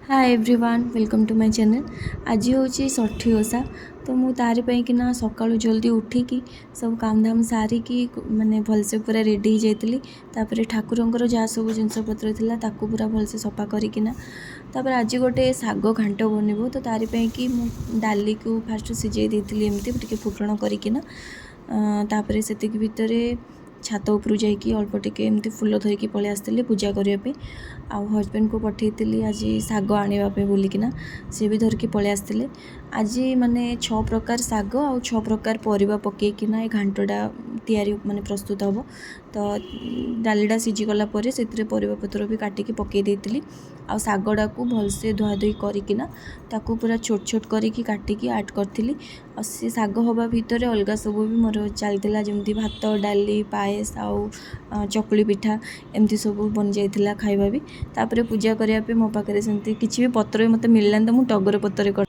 Hi everyone welcome to my channel. आज हूँ षठी ओषा तो मु तारि ପାଇଁ कि ना सकाळु जल्दी उठिकी सब काम धाम सारिकी माने भलसे पूरा रेडी हो जाइतली। तापर ठाकुरंकर जहाँ सब जिनस पत्र थिला ताकू पूरा भलसे सफा करिकिना तापर आज गोटे साग घांट बनइबो तो तारि ପାଇଁ कि मु डाली को फास्ट सिझाई देइतली एमती टिके फुटण करिकिना तापर सेतिक भितरे छात उपरू जाइकी अल्प टिके एमती फुल धरिकी पळै आसतिली पूजा करबा आ हजबैंड को पठेइतली आज साग आनिबा पे बोलिकिना सी भी धरिकी पळै आसतिले। आज माने 6 प्रकार साग आ 6 प्रकार परिबा पकेइकिना ए घांटटा तैयारी माने प्रस्तुत हम। तो डालीटा सिझी गला परे सेतिरे परिबा पत्र भी काटिकी पकई देइतली आ सागडा को भलसे धुआधुई करिकिना ताकू पूरा छोट छोट करिकी काटिकी ऐड करथिली। आ से साग हवा भितर अलगा सब भी मोर चलतिला जेमती भात डाली पायस आ चकुली पिठा एमती सब बन जाइतिला खाइबा भी। तापर पूजा करिया पे मो पाखरे सेमती किछि भी पत्र मते मिललान तो मु टगर पत्र